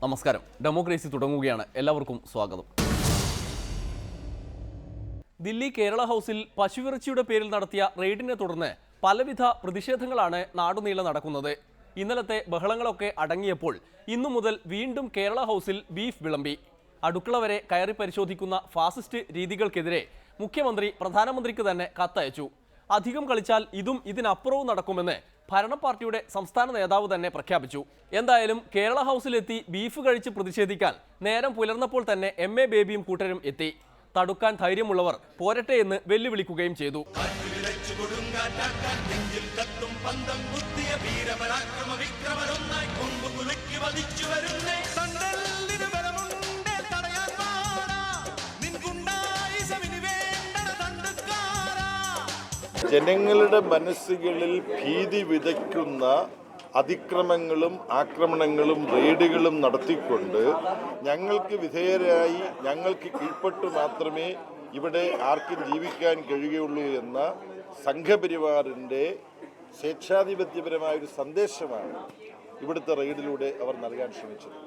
നമസ്കാരം. ഡെമോക്രസി തുടങ്ങുകയാണ്. എല്ലാവർക്കും സ്വാഗതം. ദില്ലി കേരള ഹൗസിൽ പശുവിറച്ചിയുടെ പേരിൽ നടത്തിയ റെയ്ഡിനെ തുടർന്ന് പലവിധ പ്രതിഷേധങ്ങളാണ് നാടുനീളെ നടക്കുന്നത്. ഇന്നലത്തെ ബഹളങ്ങളൊക്കെ അടങ്ങിയപ്പോൾ ഇന്നു മുതൽ വീണ്ടും കേരള ഹൗസിൽ ബീഫ് വിളമ്പി. അടുക്കള വരെ കയറി പരിശോധിക്കുന്ന ഫാസിസ്റ്റ് രീതികൾക്കെതിരെ മുഖ്യമന്ത്രി പ്രധാനമന്ത്രിക്ക് തന്നെ കത്തയച്ചു. അധികം കളിച്ചാൽ ഇതും ഇതിനപ്പുറവും നടക്കുമെന്ന് ഭരണ പാർട്ടിയുടെ സംസ്ഥാന നേതാവ് തന്നെ പ്രഖ്യാപിച്ചു. എന്തായാലും കേരള ഹൗസിലെത്തി ബീഫ് കഴിച്ച് പ്രതിഷേധിക്കാൻ നേരം പുലർന്നപ്പോൾ തന്നെ MA ബേബിയും കൂട്ടരും എത്തി. തടുക്കാൻ ധൈര്യമുള്ളവർ പോരട്ടെ എന്ന് വെല്ലുവിളിക്കുകയും ചെയ്തു. ജനങ്ങളുടെ മനസ്സുകളിൽ ഭീതി വിതയ്ക്കുന്ന അതിക്രമങ്ങളും ആക്രമണങ്ങളും റെയ്ഡുകളും നടത്തിക്കൊണ്ട് ഞങ്ങൾക്ക് വിധേയരായി ഞങ്ങൾക്ക് കീഴ്പ്പെട്ട് മാത്രമേ ഇവിടെ ആർക്കും ജീവിക്കാൻ കഴിയുകയുള്ളൂ എന്ന സംഘപരിവാറിൻ്റെ സ്വേച്ഛാധിപത്യപരമായൊരു സന്ദേശമാണ് ഇവിടുത്തെ റെയ്ഡിലൂടെ അവർ നൽകാൻ ശ്രമിച്ചത്.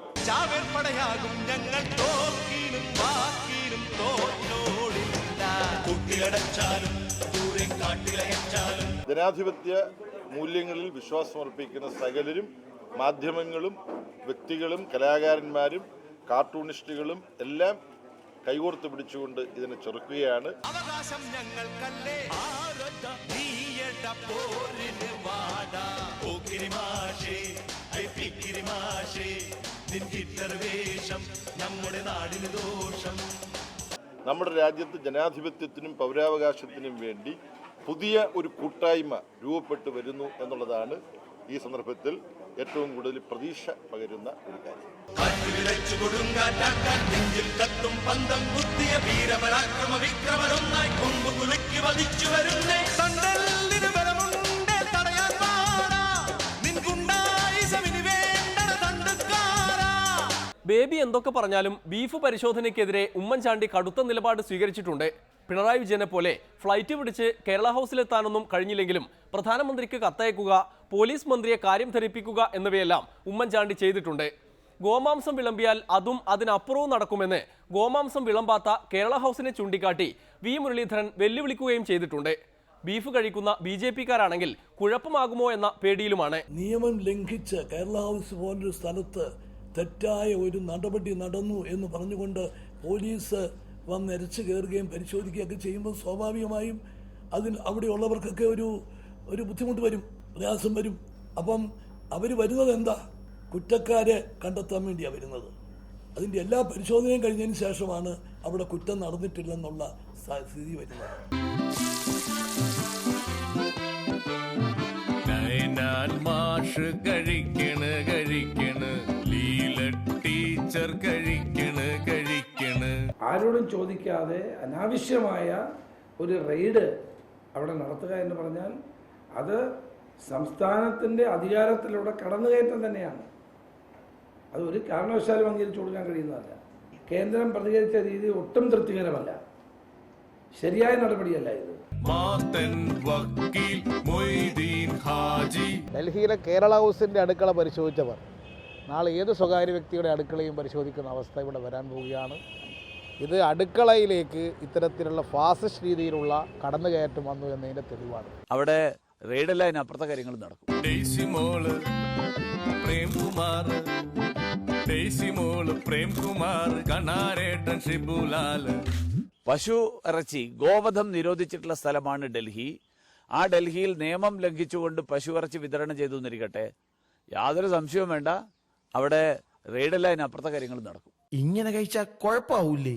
ജനാധിപത്യ മൂല്യങ്ങളിൽ വിശ്വാസമർപ്പിക്കുന്ന സകലരും, മാധ്യമങ്ങളും വ്യക്തികളും കലാകാരന്മാരും കാർട്ടൂണിസ്റ്റുകളും എല്ലാം കൈകോർത്ത് പിടിച്ചുകൊണ്ട് ഇതിനെ ചെറുക്കുകയാണ്. നമ്മുടെ രാജ്യത്ത് ജനാധിപത്യത്തിനും പൗരാവകാശത്തിനും വേണ്ടി പുതിയ ഒരു കൂട്ടായ്മ രൂപപ്പെട്ടു വരുന്നു എന്നുള്ളതാണ് ഈ സന്ദർഭത്തിൽ ഏറ്റവും കൂടുതൽ പ്രതീക്ഷ പകരുന്ന ഒരു കാര്യം. ബേബി എന്തൊക്കെ പറഞ്ഞാലും ബീഫ് പരിശോധനയ്ക്കെതിരെ ഉമ്മൻചാണ്ടി കടുത്ത നിലപാട് സ്വീകരിച്ചിട്ടുണ്ട്. പിണറായി വിജയനെ പോലെ ഫ്ലൈറ്റ് പിടിച്ച് കേരള ഹൗസിലെത്താനൊന്നും കഴിഞ്ഞില്ലെങ്കിലും പ്രധാനമന്ത്രിക്ക് കത്തയക്കുക, പോലീസ് മന്ത്രിയെ കാര്യം ധരിപ്പിക്കുക എന്നിവയെല്ലാം ഉമ്മൻചാണ്ടി ചെയ്തിട്ടുണ്ട്. ഗോമാംസം വിളമ്പിയാൽ അതും അതിനപ്പുറവും നടക്കുമെന്ന് ഗോമാംസം വിളമ്പാത്ത കേരള ഹൗസിനെ ചൂണ്ടിക്കാട്ടി വി മുരളീധരൻ വെല്ലുവിളിക്കുകയും ചെയ്തിട്ടുണ്ട്. ബീഫ് കഴിക്കുന്ന BJP-കാരാണെങ്കിൽ കുഴപ്പമാകുമോ എന്ന പേടിയിലുമാണ്. നിയമം ലംഘിച്ച് കേരള ഹൗസ് പോലൊരു സ്ഥലത്ത് തെറ്റായ ഒരു നടപടി നടന്നു എന്ന് പറഞ്ഞുകൊണ്ട് പോലീസ് വന്നിരച്ചു കയറുകയും പരിശോധിക്കുകയൊക്കെ ചെയ്യുമ്പോൾ സ്വാഭാവികമായും അവിടെയുള്ളവർക്കൊക്കെ ഒരു ബുദ്ധിമുട്ട് വരും, പ്രയാസം വരും. അപ്പം അവർ വരുന്നത് എന്താ? കുറ്റക്കാരെ കണ്ടെത്താൻ വേണ്ടിയാണ് വരുന്നത്. അതിൻ്റെ എല്ലാ പരിശോധനയും കഴിഞ്ഞതിന് ശേഷമാണ് അവിടെ കുറ്റം നടന്നിട്ടില്ലെന്നുള്ള സ്ഥിതി വരുന്നത്. ആരോടും ചോദിക്കാതെ അനാവശ്യമായ ഒരു റെയ്ഡ് അവിടെ നടത്തുക എന്ന് പറഞ്ഞാൽ അത് സംസ്ഥാനത്തിൻ്റെ അധികാരത്തിലൂടെ കടന്നുകയറ്റം തന്നെയാണ്. അത് ഒരു കാരണവശാലും അംഗീകരിച്ചു കൊടുക്കാൻ കഴിയുന്നതല്ല. കേന്ദ്രം പ്രതികരിച്ച രീതി ഒട്ടും തൃപ്തികരമല്ല, ശരിയായ നടപടിയല്ല ഇത്. ഡൽഹിയിലെ കേരള ഹൗസിൻ്റെ അടുക്കള പരിശോധിച്ചവർ നാളെ ഏത് സ്വകാര്യ വ്യക്തിയുടെ അടുക്കളയും പരിശോധിക്കുന്ന അവസ്ഥ ഇവിടെ വരാൻ പോവുകയാണ്. ഇത് അടുക്കളയിലേക്ക് ഇത്തരത്തിലുള്ള ഫാസിസ്റ്റ് രീതിയിലുള്ള കടന്നുകയറ്റം വന്നു എന്നതിൻ്റെ തെളിവാണ്. അവിടെ റെയ്ഡല്ല, അതിനപ്പുറത്തെ കാര്യങ്ങൾ നടക്കും. പശു ഇറച്ചി ഗോവധം നിരോധിച്ചിട്ടുള്ള സ്ഥലമാണ് ഡൽഹി. ആ ഡൽഹിയിൽ നിയമം ലംഘിച്ചുകൊണ്ട് പശു ഇറച്ചി വിതരണം ചെയ്തു എന്നിരിക്കട്ടെ, യാതൊരു സംശയവും വേണ്ട, അവിടെ റെയ്ഡല്ല, അതിനപ്പുറത്തെ കാര്യങ്ങൾ നടക്കും. ഇങ്ങനെ കഴിച്ചാൽ കുഴപ്പമാവൂലേ?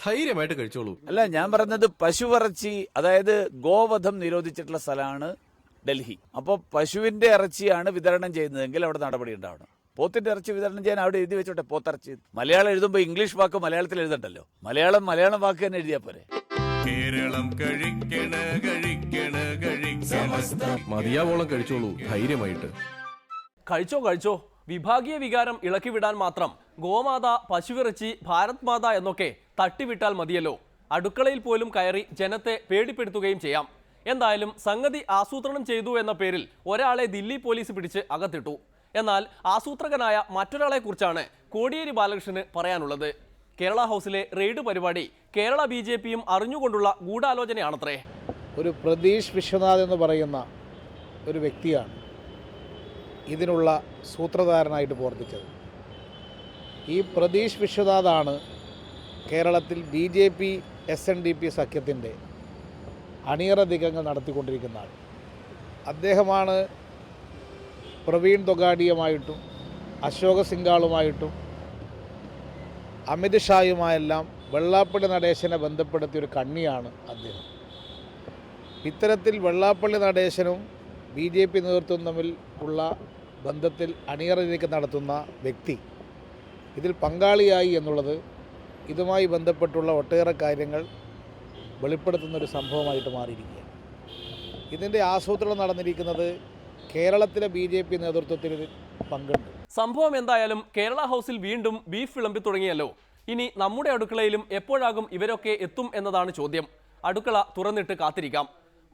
ധൈര്യമായിട്ട് കഴിച്ചോളൂ. അല്ല, ഞാൻ പറഞ്ഞത് പശുവിറച്ചി, അതായത് ഗോവധം നിരോധിച്ചിട്ടുള്ള സ്ഥലമാണ് ഡൽഹി. അപ്പോൾ പശുവിന്റെ ഇറച്ചിയാണ് വിതരണം ചെയ്യുന്നതെങ്കിൽ അവിടെ നടപടി ഉണ്ടാവണം. പോത്തിന്റെ ഇറച്ചി വിതരണം ചെയ്യാൻ അവിടെ എഴുതി വെച്ചോട്ടെ, പോത്തിറച്ചി. മലയാളം എഴുതുമ്പോൾ ഇംഗ്ലീഷ് വാക്ക് മലയാളത്തിൽ എഴുതണ്ടല്ലോ, മലയാളം വാക്ക് തന്നെ എഴുതിയാ പോരെ. കേരളം മതിയാവോളം കഴിച്ചോളൂ ധൈര്യമായിട്ട്. കഴിച്ചോ. വിഭാഗീയ വികാരം ഇളക്കിവിടാൻ മാത്രം ഗോമാത, പശുവിറച്ചി, ഭാരത് മാത എന്നൊക്കെ തട്ടിവിട്ടാൽ മതിയല്ലോ. അടുക്കളയിൽ പോലും കയറി ജനത്തെ പേടിപ്പെടുത്തുകയും ചെയ്യാം. എന്തായാലും സംഗതി ആസൂത്രണം ചെയ്തു എന്ന പേരിൽ ഒരാളെ ദില്ലി പോലീസ് പിടിച്ച് അകത്തിട്ടു. എന്നാൽ ആസൂത്രകനായ മറ്റൊരാളെക്കുറിച്ചാണ് കോടിയേരി ബാലകൃഷ്ണന് പറയാനുള്ളത്. കേരള ഹൗസിലെ റെയ്ഡ് പരിപാടി കേരള BJPയും അറിഞ്ഞുകൊണ്ടുള്ള ഗൂഢാലോചനയാണത്രേ. ഒരു പ്രതീഷ് വിശ്വനാഥ് എന്ന് പറയുന്ന ഒരു വ്യക്തിയാണ് ഇതിനുള്ള സൂത്രധാരനായിട്ട് പ്രവർത്തിച്ചത്. ഈ പ്രതീഷ് വിശ്വനാഥാണ് കേരളത്തിൽ BJP SNDP സഖ്യത്തിൻ്റെ അണിയറ നീക്കങ്ങൾ നടത്തിക്കൊണ്ടിരിക്കുന്ന ആൾ. അദ്ദേഹമാണ് പ്രവീൺ തൊഗാഡിയുമായിട്ടും അശോക സിംഗാളുമായിട്ടും അമിത് ഷായുമായെല്ലാം വെള്ളാപ്പള്ളി നടേശനെ ബന്ധപ്പെടുത്തിയൊരു കണ്ണിയാണ് അദ്ദേഹം. ഇത്തരത്തിൽ വെള്ളാപ്പള്ളി നടേശനും BJP നേതൃത്വവും തമ്മിൽ ഉള്ള ബന്ധത്തിൽ അണിയറ നീക്കം നടത്തുന്ന വ്യക്തി ഇതിൽ പങ്കാളിയായി എന്നുള്ളത് ഇതുമായി ബന്ധപ്പെട്ടുള്ള ഒട്ടേറെ കാര്യങ്ങൾ വെളിപ്പെടുത്തുന്നൊരു സംഭവമായിട്ട് മാറിയിരിക്കുകയാണ്. ഇതിൻ്റെ ആസൂത്രണം നടന്നിരിക്കുന്നത് കേരളത്തിലെ BJP നേതൃത്വത്തിന് പങ്കുണ്ട്. സംഭവം എന്തായാലും കേരള ഹൗസിൽ വീണ്ടും ബീഫ് വിളമ്പി തുടങ്ങിയല്ലോ. ഇനി നമ്മുടെ അടുക്കളയിലും എപ്പോഴാകും ഇവരൊക്കെ എത്തും എന്നതാണ് ചോദ്യം. അടുക്കള തുറന്നിട്ട് കാത്തിരിക്കാം.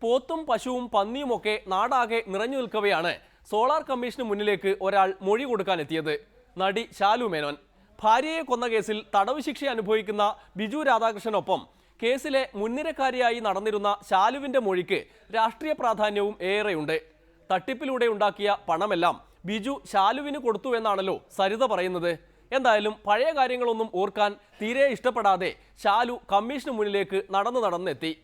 പോത്തും പശുവും പന്നിയുമൊക്കെ നാടാകെ നിറഞ്ഞു നിൽക്കവെയാണ് സോളാർ കമ്മീഷന് മുന്നിലേക്ക് ഒരാൾ മൊഴി കൊടുക്കാനെത്തിയത്. നടി ശാലു മേനോൻ. ഭാര്യയെ കൊന്ന കേസിൽ തടവ് ശിക്ഷ അനുഭവിക്കുന്ന ബിജു രാധാകൃഷ്ണനൊപ്പം കേസിലെ മുൻനിരക്കാരിയായി നടന്നിരുന്ന ശാലുവിൻ്റെ മൊഴിക്ക് രാഷ്ട്രീയ പ്രാധാന്യവും ഏറെയുണ്ട്. തട്ടിപ്പിലൂടെ ഉണ്ടാക്കിയ പണമെല്ലാം ബിജു ശാലുവിന് കൊടുത്തു എന്നാണല്ലോ സരിത പറയുന്നത്. എന്തായാലും പഴയ കാര്യങ്ങളൊന്നും ഓർക്കാൻ തീരെ ഇഷ്ടപ്പെടാതെ ശാലു കമ്മീഷന് മുന്നിലേക്ക് നടന്നെത്തി.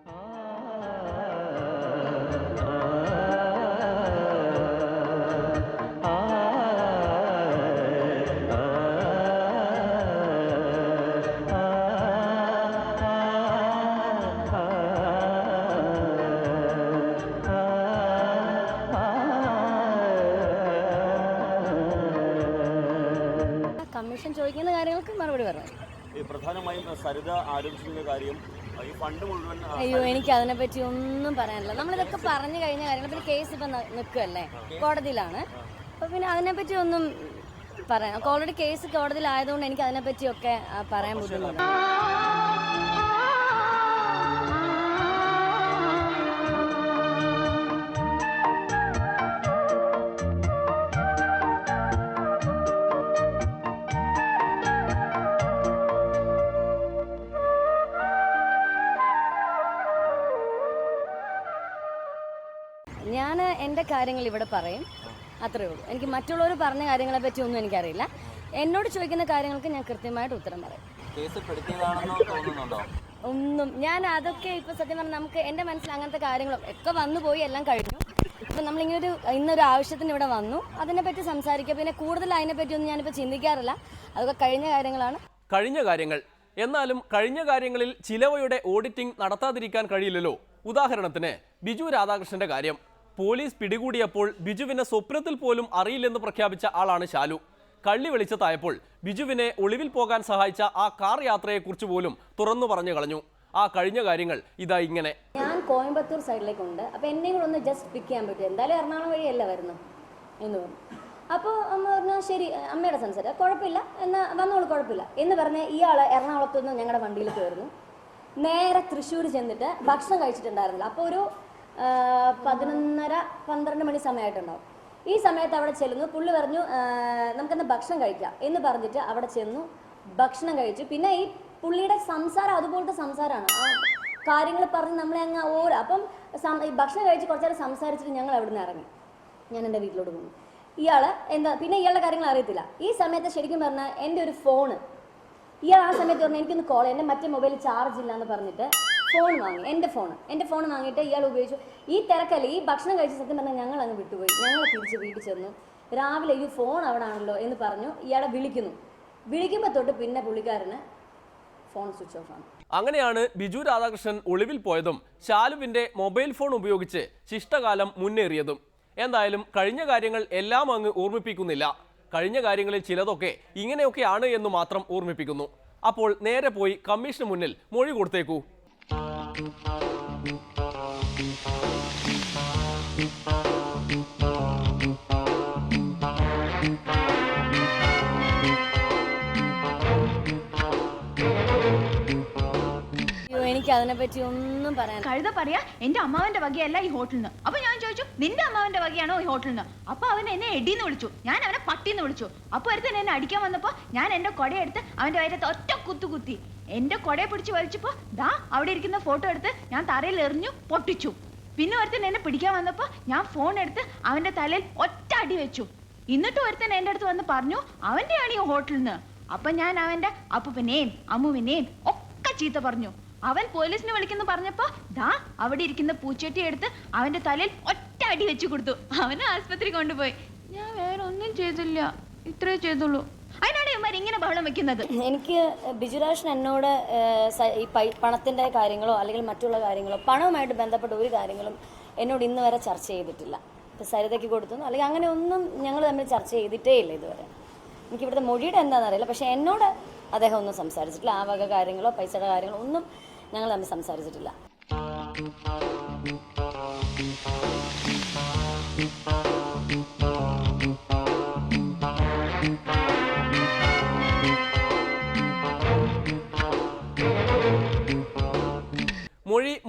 കമ്മീഷൻ ചോദിക്കുന്ന കാര്യങ്ങൾക്ക് മറുപടി പറഞ്ഞു. പ്രധാനമായും സരിത ആരോപിച്ചിരുന്ന കാര്യം ഈ ഫണ്ട് മുഴുവൻ. അയ്യോ, എനിക്ക് അതിനെപ്പറ്റി ഒന്നും പറയാനില്ല. നമ്മളിതൊക്കെ പറഞ്ഞു കഴിഞ്ഞ കാര്യങ്ങൾ. പിന്നെ കേസ് ഇപ്പം നിൽക്കുകയല്ലേ, കോടതിയിലാണ്. അപ്പോൾ പിന്നെ അതിനെപ്പറ്റി ഒന്നും പറയാം. ഓൾറെഡി കേസ് കോടതിയിലായതുകൊണ്ട് എനിക്ക് അതിനെപ്പറ്റിയൊക്കെ പറയാൻ ബുദ്ധിമുട്ടുണ്ട്. ഞാൻ എൻ്റെ കാര്യങ്ങൾ ഇവിടെ പറയും, അത്രയേ ഉള്ളൂ. എനിക്ക് മറ്റുള്ളവർ പറഞ്ഞ കാര്യങ്ങളെ പറ്റി ഒന്നും എനിക്കറിയില്ല. എന്നോട് ചോദിക്കുന്ന കാര്യങ്ങൾക്ക് ഞാൻ കൃത്യമായിട്ട് ഉത്തരം പറയും. ഒന്നും ഞാൻ അതൊക്കെ ഇപ്പോൾ സത്യം പറഞ്ഞാൽ നമുക്ക് എൻ്റെ മനസ്സിൽ അങ്ങനത്തെ കാര്യങ്ങളും ഒക്കെ വന്നു പോയി, എല്ലാം കഴിഞ്ഞു. ഇപ്പം നമ്മളിങ്ങനെ ഇന്നൊരു ആവശ്യത്തിന് ഇവിടെ വന്നു, അതിനെപ്പറ്റി സംസാരിക്കുക. പിന്നെ കൂടുതൽ അതിനെപ്പറ്റി ഒന്നും ഞാനിപ്പോൾ ചിന്തിക്കാറില്ല. അതൊക്കെ കഴിഞ്ഞ കാര്യങ്ങളാണ്. കഴിഞ്ഞ കാര്യങ്ങൾ. എന്നാലും കഴിഞ്ഞ കാര്യങ്ങളിൽ ചിലവയുടെ ഓഡിറ്റിംഗ് നടത്താതിരിക്കാൻ കഴിയില്ലല്ലോ. ഉദാഹരണത്തിന് ബിജു രാധാകൃഷ്ണന്റെ കാര്യം. പോലീസ് പിടികൂടിയപ്പോൾ ബിജുവിനെ സ്വപ്നത്തിൽ പോലും അറിയില്ലെന്ന് പ്രഖ്യാപിച്ച ആളാണ് ശാലു. കള്ളി വെളിച്ചത്തായപ്പോൾ ബിജുവിനെ ഒളിവിൽ പോകാൻ സഹായിച്ച ആ കാർ യാത്രയെക്കുറിച്ച് പോലും തുറന്നു പറഞ്ഞു കളഞ്ഞു. ആ കഴിഞ്ഞ കാര്യങ്ങൾ ഇതാ ഇങ്ങനെ. ഞാൻ കോയമ്പത്തൂർ സൈഡിലേക്കുണ്ട്. അപ്പോൾ എന്നെയും കൂടെ ഒന്ന് ജസ്റ്റ് പിക്ക് ചെയ്യാൻ പറ്റും. എന്തായാലും എറണാകുളം വഴിയല്ല വരുന്നു എന്ന് പറഞ്ഞു. അപ്പോൾ അമ്മ പറഞ്ഞാൽ ശരി, അമ്മയുടെ സംസാരം കുഴപ്പമില്ല, എന്നാൽ വന്നോളൂ, കുഴപ്പമില്ല എന്ന് പറഞ്ഞ് ഇയാൾ എറണാകുളത്ത് നിന്ന് ഞങ്ങളുടെ വണ്ടിയിൽ കയറുന്നു. നേരെ തൃശ്ശൂർ ചെന്നിട്ട് ഭക്ഷണം കഴിച്ചിട്ടുണ്ടായിരുന്നില്ല. അപ്പോൾ ഒരു 11:30-12 മണി സമയമായിട്ടുണ്ടാവും. ഈ സമയത്ത് അവിടെ ചെല്ലുന്നു. പുള്ളി പറഞ്ഞു നമുക്കെന്താ ഭക്ഷണം കഴിക്കാം എന്ന് പറഞ്ഞിട്ട് അവിടെ ചെന്നു, ഭക്ഷണം കഴിച്ചു. പിന്നെ ഈ പുള്ളിയുടെ സംസാരം അതുപോലത്തെ സംസാരമാണ്. ആ കാര്യങ്ങൾ പറഞ്ഞ് നമ്മളെ അങ്ങ് ഓരോ. അപ്പം ഈ ഭക്ഷണം കഴിച്ച് കുറച്ച് നേരം സംസാരിച്ചിട്ട് ഞങ്ങൾ അവിടെ നിന്ന് ഇറങ്ങി. ഞാൻ എൻ്റെ വീട്ടിലോട്ട് പോകുന്നു. ഇയാൾ എന്താ പിന്നെ ഇയാളുടെ കാര്യങ്ങൾ അറിയത്തില്ല. ഈ സമയത്ത് ശരിക്കും പറഞ്ഞാൽ എൻ്റെ ഒരു ഫോണ് ഇയാൾ ആ സമയത്ത് പറഞ്ഞാൽ എനിക്കൊന്ന് കോൾ, എൻ്റെ മറ്റേ മൊബൈൽ ചാർജ് ഇല്ല എന്ന് പറഞ്ഞിട്ട് ഫോൺ വാങ്ങി. എൻ്റെ ഫോൺ വാങ്ങിയിട്ട് ഇയാൾ ഉപയോഗിച്ചു. ഈ തിരക്കല്ല, ഈ ഭക്ഷണം കഴിച്ച സത്യം പറഞ്ഞാൽ ഞങ്ങൾ അങ്ങ് വിട്ടുപോയി. ഞങ്ങൾ തിരിച്ച് വീട്ടിൽ ചെന്നു. രാവിലെ ഈ ഫോൺ അവിടെ ആണല്ലോ എന്ന് പറഞ്ഞു ഇയാളെ വിളിക്കുമ്പോൾ തൊട്ട് പിന്നെ പുള്ളിക്കാരന് ഫോൺ സ്വിച്ച് ഓഫ് ആണ്. അങ്ങനെയാണ് ബിജു രാധാകൃഷ്ണൻ ഒളിവിൽ പോയതും ശാലുവിന്റെ മൊബൈൽ ഫോൺ ഉപയോഗിച്ച് ശിഷ്ടകാലം മുന്നേറിയതും. എന്തായാലും കഴിഞ്ഞ കാര്യങ്ങൾ എല്ലാം അങ്ങ് ഓർമ്മിപ്പിക്കുന്നില്ല. കഴിഞ്ഞ കാര്യങ്ങളിൽ ചിലതൊക്കെ ഇങ്ങനെയൊക്കെയാണ് എന്ന് മാത്രം ഓർമ്മിപ്പിക്കുന്നു. അപ്പോൾ നേരെ പോയി കമ്മീഷന് മുന്നിൽ മൊഴി കൊടുത്തേക്കൂ. എനിക്ക് അതിനെപ്പറ്റി ഒന്നും പറയാൻ. കഴുത പറയാ എന്റെ അമ്മാവന്റെ വകയല്ല ഈ ഹോട്ടലിന്. അപ്പൊ ഞാൻ ചോദിച്ചു നിന്റെ അമ്മാവന്റെ വകയാണോ ഈ ഹോട്ടലിന്? അപ്പൊ അവൻ എന്നെ എടിന്ന് വിളിച്ചു, ഞാൻ അവനെ പട്ടിന്ന് വിളിച്ചു. അപ്പൊ ഒരുത്തൻ എന്നെ അടിക്കാൻ വന്നപ്പോ ഞാൻ എന്റെ കൊടയെടുത്ത് അവന്റെ വയറ്റത്ത് ഒറ്റ കുത്തി. എന്റെ കൊടയെ പിടിച്ച് വലിച്ചപ്പോ ദാ അവിടെ ഇരിക്കുന്ന ഫോട്ടോ എടുത്ത് ഞാൻ തറയിൽ എറിഞ്ഞു പൊട്ടിച്ചു. പിന്നെ ഒരുത്തൻ എന്നെ പിടിക്കാൻ വന്നപ്പോ ഞാൻ ഫോൺ എടുത്ത് അവന്റെ തലയിൽ ഒറ്റ അടി വെച്ചു. എന്നിട്ട് ഒരുത്തൻ എന്റെ അടുത്ത് വന്ന് പറഞ്ഞു അവന്റെയാണ് ഈ ഹോട്ടലിന്. അപ്പൊ ഞാൻ അവന്റെ അപ്പൂപ്പനെയും അമ്മുവിനെയും ഒക്കെ ചീത്ത പറഞ്ഞു. അവൻ പോലീസിനെ വിളിക്കുന്നു പറഞ്ഞപ്പോ ദാ അവിടെ ഇരിക്കുന്ന പൂച്ചട്ടി എടുത്ത് അവന്റെ തലയിൽ ഒറ്റ അടി വെച്ചു കൊടുത്തു. അവനെ ആസ്പത്രി കൊണ്ടുപോയി. ഞാൻ വേറെ ഒന്നും ചെയ്തില്ല, ഇത്രേ ചെയ്തുള്ളൂ. അതിനാണ് ഇവന്മാർ ഇങ്ങനെ ബഹളം വെക്കുന്നത്. എനിക്ക് ബിജുരാഷൻ എന്നോട് ഈ പണത്തിന്റെ കാര്യങ്ങളോ അല്ലെങ്കിൽ മറ്റുള്ള കാര്യങ്ങളോ പണവുമായിട്ട് ബന്ധപ്പെട്ട ഒരു കാര്യങ്ങളും എന്നോട് ഇന്ന് വരെ ചർച്ച ചെയ്തിട്ടില്ല. ഇപ്പം സരിതയ്ക്ക് കൊടുത്തു അല്ലെങ്കിൽ അങ്ങനെ ഒന്നും ഞങ്ങൾ തമ്മിൽ ചർച്ച ചെയ്തിട്ടേ ഇല്ല ഇതുവരെ. എനിക്ക് ഇവിടുത്തെ മൊഴിയുടെ എന്താണെന്നറിയില്ല, പക്ഷെ എന്നോട് അദ്ദേഹം ഒന്നും സംസാരിച്ചിട്ടില്ല. ആ വക കാര്യങ്ങളോ പൈസയുടെ കാര്യങ്ങളോ ഒന്നും ഞങ്ങൾ തമ്മിൽ സംസാരിച്ചിട്ടില്ല.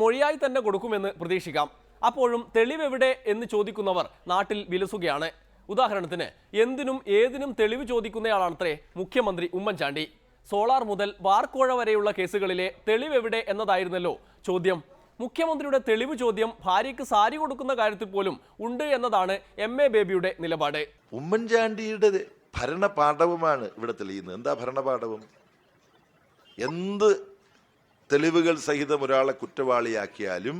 മൊഴിയായി തന്നെ കൊടുക്കുമെന്ന് പ്രതീക്ഷിക്കാം. അപ്പോഴും തെളിവെവിടെ എന്ന് ചോദിക്കുന്നവർ നാട്ടിൽ വിലസുകയാണ്. ഉദാഹരണത്തിന് എന്തിനും ഏതിനും തെളിവ് ചോദിക്കുന്നയാളാണത്രേ മുഖ്യമന്ത്രി ഉമ്മൻചാണ്ടി. സോളാർ മുതൽ വാർക്കോഴ വരെയുള്ള കേസുകളിലെ തെളിവെവിടെ എന്നതായിരുന്നല്ലോ ചോദ്യം. മുഖ്യമന്ത്രിയുടെ തെളിവ് ചോദ്യം ഭാര്യയ്ക്ക് സാരി കൊടുക്കുന്ന കാര്യത്തിൽ പോലും ഉണ്ട് എന്നതാണ് MA ബേബിയുടെ നിലപാട്. ഉമ്മൻചാണ്ടിയുടെ ഭരണപാഠവുമാണ് ഇവിടെ തെളിയുന്നത്. എന്താ ഭരണപാഠവും? എന്ത് തെളിവുകൾ സഹിതം ഒരാളെ കുറ്റവാളിയാക്കിയാലും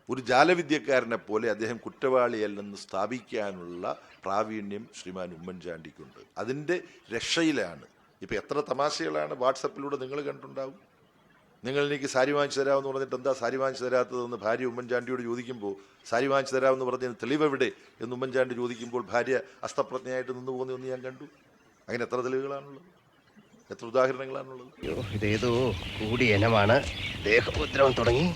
ഒരു ജാലവിദ്യക്കാരനെ പോലെ അദ്ദേഹം കുറ്റവാളിയല്ലെന്ന് സ്ഥാപിക്കാനുള്ള പ്രാവീണ്യം ശ്രീമാൻ ഉമ്മൻചാണ്ടിക്കുണ്ട്. അതിൻ്റെ രക്ഷയിലാണ്. ഇപ്പം എത്ര തമാശകളാണ് വാട്സപ്പിലൂടെ നിങ്ങൾ കണ്ടിട്ടുണ്ടാവും. നിങ്ങൾ എനിക്ക് സാരി വാങ്ങിച്ചു തരാമെന്ന് പറഞ്ഞിട്ട് എന്താ സാരി വാങ്ങിച്ചു തരാത്തതെന്ന് ഭാര്യ ഉമ്മൻചാണ്ടിയോട് ചോദിക്കുമ്പോൾ സാരി വാങ്ങിച്ചു തരാമെന്ന് പറഞ്ഞതിന് തെളിവെവിടെ എന്ന് ഉമ്മൻചാണ്ടി ചോദിക്കുമ്പോൾ ഭാര്യ അസ്തപ്രജ്ഞയായിട്ട് നിന്ന് പോകുന്നതെന്ന് ഞാൻ കണ്ടു. അങ്ങനെ എത്ര തെളിവുകളാണുള്ളത്, എത്ര ഉദാഹരണങ്ങളാണുള്ളത്. ഇതേതോ കൂടിയ ഇനമാണ്. ദേഹോദ്രവം തുടങ്ങി.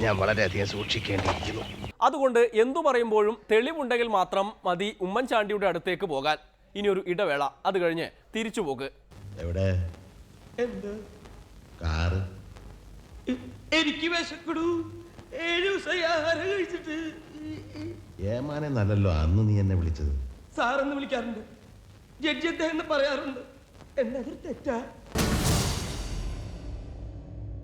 ഞാൻ വളരെയധികം സൂക്ഷിക്കേണ്ടിയിരിക്കുന്നു. അതുകൊണ്ട് എന്തു പറയുമ്പോഴും തെളിവുണ്ടെങ്കിൽ മാത്രം മതി ഉമ്മൻചാണ്ടിയുടെ അടുത്തേക്ക് പോകാൻ. ഇനിയൊരു ഇടവേള, അത് കഴിഞ്ഞ് തിരിച്ചു പോക്ക്. എവിടെ കാറ്? എനിക്ക് വിശക്കടൂ. 7 ദിവസമായി ആഹാരം കഴിച്ചിട്ട്. ഏമാനെ നല്ലല്ലോ അന്ന് നീ എന്നെ വിളിച്ചത്. സാറെന്ന് വിളിക്കാറുണ്ട്, ജഡ്ജി അദ്ദേഹം എന്ന് പറയാറുണ്ട്. എന്നതൊരു തെറ്റാ?